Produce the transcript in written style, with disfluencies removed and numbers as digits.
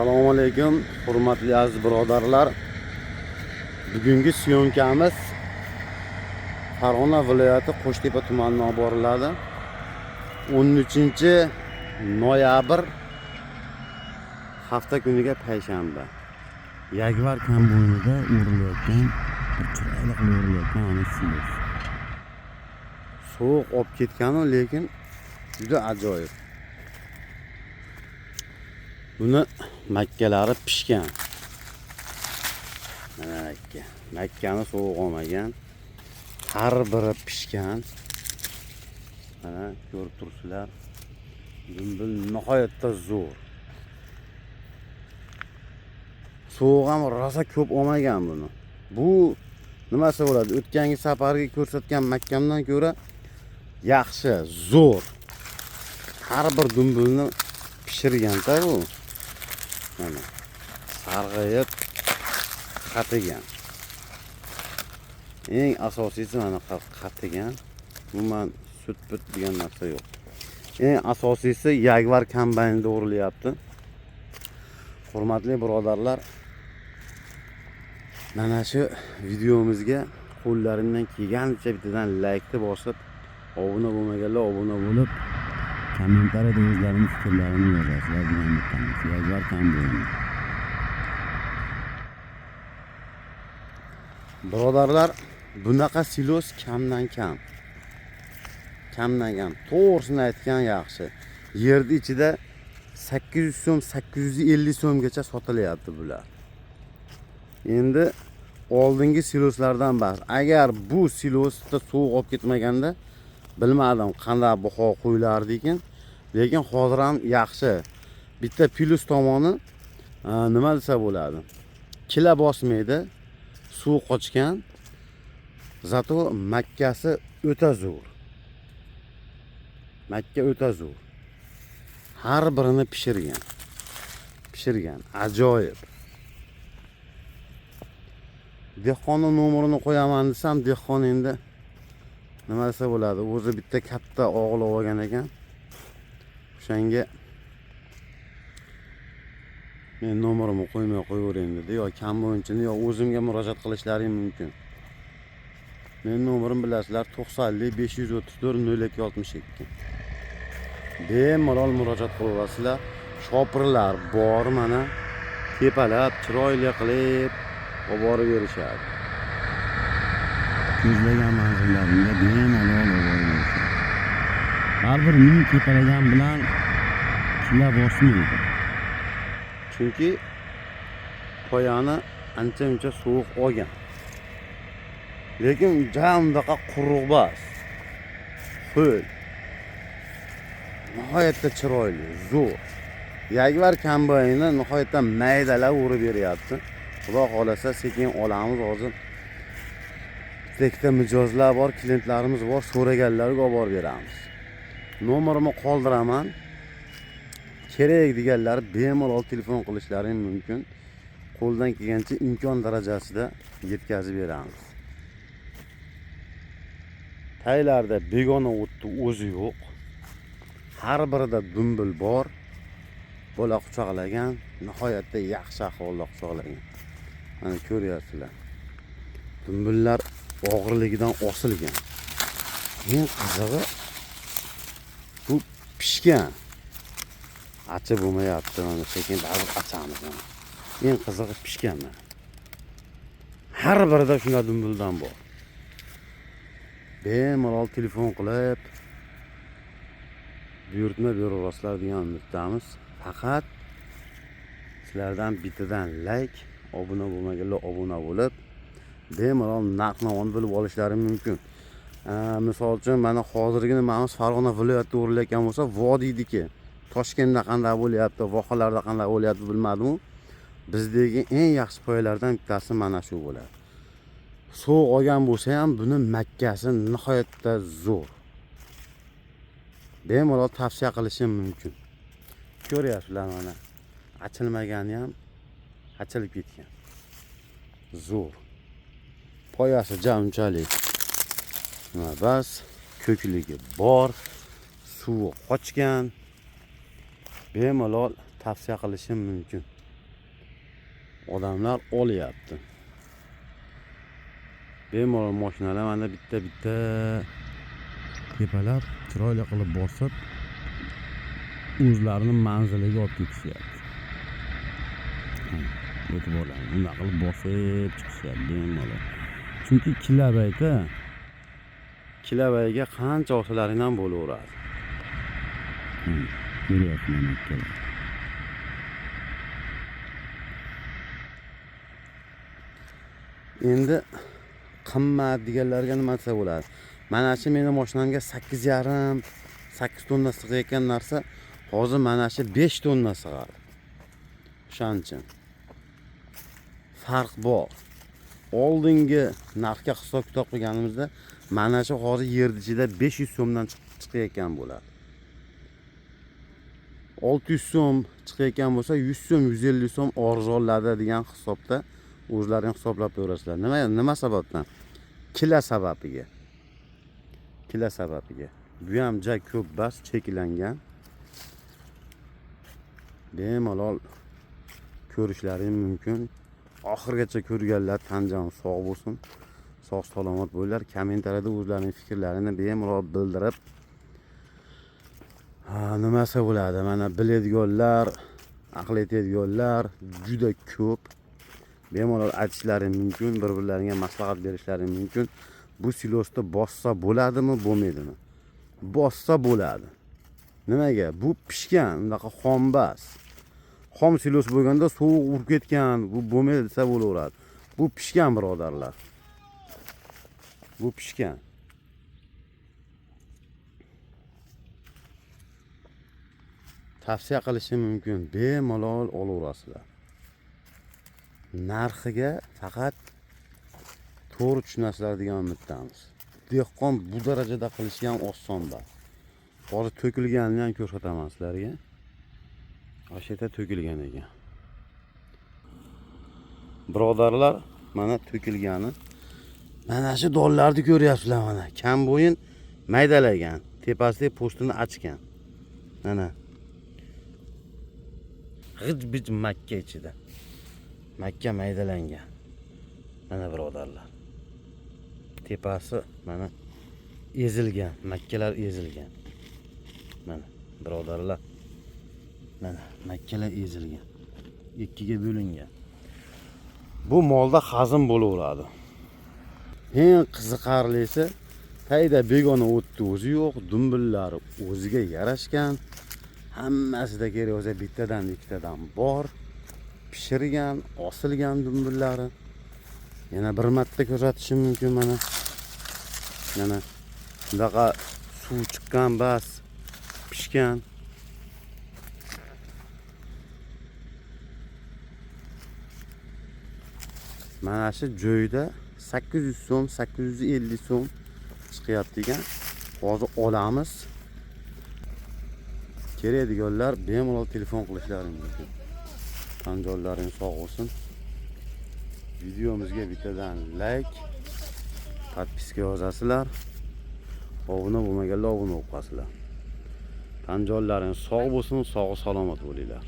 Assalomu alaykum, hurmatli aziz birodarlar. Bugungi syomkamiz Farg'ona viloyati Qo'shtepa tumanidan olib boriladi. 13-noyabr hafta kuniga payshanba. Yagvar kambo'ynida o'rilayotgan, chiroyli o'rilayotgan ana silos. Sovuq olib ketgan-u, lekin juda ajoyib. Buni makkalari pishgan. Mana makkani sovuq olmagan. Har biri pishgan. Mana ko'rib turibsizlar. Dumbil nihoyatda zo'r. Sovuq ham rosa ko'p olmagan buni. Bu nimasi bo'ladi? O'tgangi safarga ko'rsatgan makkamdan ko'ra yaxshi, zo'r. Har bir dumbilni pishirgan-da bu. Mana sarg'ayib qatigan. Eng asosiysi mana qatigan. Umuman sut-put degan narsa yo'q. Eng asosiysi yagvar kombaynda o'rilyapti. Hurmatli birodarlar, mana shu videomizga qo'llaringdan kelganicha bittadan laykni bosib, obuna bo'lmaganlar obuna bo'lib, kommentariyada o'zlaringiz fikrlarini yozasizlar degan umiddaman. Yagvar kombayn. Birodarlar, bunaqa silos kamdan kam. To'g'risini aytgan yaxshi. Yerning ichida 800 so'm, 850 so'mgacha sotilyapti bular. Endi oldingi siloslardan bas. Agar bu silosda sovuq olib ketmaganda bilmadim qanday baho qo'yilardi ekan. Lekin hozir ham yaxshi. Bitta plus tomoni nima desa bo'ladi? Kila bosmaydi. Suv qochgan. Zato makkasi o'ta zo'r. Makka o'ta zo'r. Har birini pishirgan. Ajoyib. Dehqonning nomerini qo'yaman desam, dehqon endi nima desa bo'ladi? O'zi bitta katta o'g'il olgan ekan. O'shanga men nomerimni qo'ymay qo'yavering dedi. Yo kambo'yinchini yo o'zimga murojaat qilishlaring mumkin. Men nomerim bilasizlar 90 534 0262. Bemalol murojaat qilasizlar. Shopirlar bor mana tepalab, chiroyli qilib olib borib berishadi. Ko'zlagan manzillaringga bemalol olib borishadi. Har bir ming tepalagan bilan kila bosmaydi. Chunki poyani ancha-muncha sovuq olgan. Lekin jamdaqa quruq bas. Xo'p. Nihoyatda chiroyli, zo'r. Yagvar kombayni nihoyatda maydalab urib beryapti. Xudo xolasa sekin olamiz hozir. Tekda mijozlar bor, klientlarimiz bor, so'raganlarga olib borib beramiz. Nomerimni qoldiraman. Kerak deganlar bemalol telefon qilishlari mumkin. Qo'ldan kelgancha imkon darajasida yetkazib beramiz. Taylarda begona o'tni o'zi yo'q. Har birida dumbil bor. Bola quchoqlagan, nihoyatda yaxshi ahvolda quchoqlagan. Mana ko'ryapsizlar. Dumbillar og'irligidan osilgan. Eng qizig'i bu pishgan. Acha bo'lmayapti, mana sekin ba'zi achamiz. Eng qizig'i pishgan mana. Har birida shunday dumbildan bor. Bemalol telefon qilib buyurtma berasizlar degan umiddamiz. Faqat sizlardan bittadan like, obuna bo'lmaganlar obuna bo'lib, bemalol narx-navoni bilib olishlari mumkin. Misol uchun mana hozirgina ma'lum Farg'ona viloyatida o'rilayotgan bo'lsa, Vodiydiki, Toshkentda qanday bo'lyapti, vohalarda qanday bo'lyapti bilmadim. Bizdagi eng yaxshi poyalardan bittasi mana shu bo'ladi. Sovuq olgan bo'lsa ham buni makkasi nihoyatda zo'r. Bemalol tavsiya qilishim mumkin. Ko'ryapsizlar mana. Achilmagani ham achilib ketgan. Zo'r. Poyasi jamchalik. Nima bas, ko'kligi bor, suvi qochgan. Bemalol tavsiya qilishim mumkin. odamlar olyapti. Bemalol mashinalar mana bitta tepalab chiroyli qilib bosib o'zlarini manziliga olib ketishyapti. E'tiborlaring, bunday qilib bosib chiqishyapti bemalol. Chunki kilabayga qancha olsalaring ham bo'laveradi. Ko'ryapsizlar makkalar. Endi qimmat deganlarga nima desa bo'ladi? Mana shu meni mashinamga 8,5 8 tonna sig'ayotgan narsa hozir mana shu 5 tonna sig'adi. O'shancha farq bor. Oldingi narxga hisob-kitob qilganimizda mana shu hozir yer ichida 500 so'mdan chiqayotgan bo'ladi. 600 so'm chiqayotgan bo'lsa 100 so'm, 150 so'm arzonladi degan hisobda o'zlaring hisoblab ko'rasizlar. Nima sababdan? Kila sababiga. Bu ham ja ko'p bas cheklangan. Bemalol ko'rishlaring mumkin. Oxirgacha ko'rganlar tan joni sog' bo'lsin. Sog' salomat bo'linglar. Kommentariyada o'zlarining fikrlarini bemalol bildirib, nimasi bo'ladi? Mana biladiganlar, aql etadiganlar juda ko'p. Bemalol aytishlaring mumkin, bir-birlariga maslahat berishlaring mumkin. Bu silosda bossa bo'ladimi, bo'lmaydimi? Bossa bo'ladi. Nimaga? Bu pishgan, unaqa xombas. Xom silos bo'lganda sovuq urib ketgan, bu bo'lmaydi desa bo'laveradi. Bu pishgan birodarlar. Bu pishgan. Tavsiya qilishim mumkin, bemalol olaverasizlar. Narxiga faqat to'g'ri tushunasizlar degan umiddamiz. Dehqon bu darajada qilishi ham oson bor. Hozir to'kilganini ham ko'rsataman sizlarga. Asheta to'kilgan ekan. Birodarlar, mana to'kilgani. Mana shu dollarni ko'ryapsizlar mana. Kam bo'yin maydalagan, tepasidagi postini ochgan. Mana. G'ij-bij Makka ichida. Makka maydalangan. Mana birodarlar. Tepasi mana ezilgan, makkalar ezilgan. Mana birodarlar. Mana makkalar ezilgan. Ikkiga bo'lingan. Bu molda hazm bo'laveradi. Eng qiziqarlisi, tayda begona o'tdi o'zi yo'q, dumbillari o'ziga yarashgan. Hammasida kerak bo'lsa bittadan ikkitadan bor. Pishirgan, osilgan dumbillari. Yana bir marta ko'rsatishim mumkin mana. Mana bunaqa suv chiqqan bas, pishgan. Mana shu joyda 800 so'm, 850 so'm chiqyapti ekan. Hozir olamiz. Kerakdiganlar bemalol telefon qilishlaring mumkin. Tanjonlaring sog' bo'lsin. Videomizga bittadan like, podpiska yozasizlar. Obuna bo'lmaganlar obuna bo'lib qolsizlar. Tanjonlaring sog' bo'lsin, sog' salomat bo'linglar.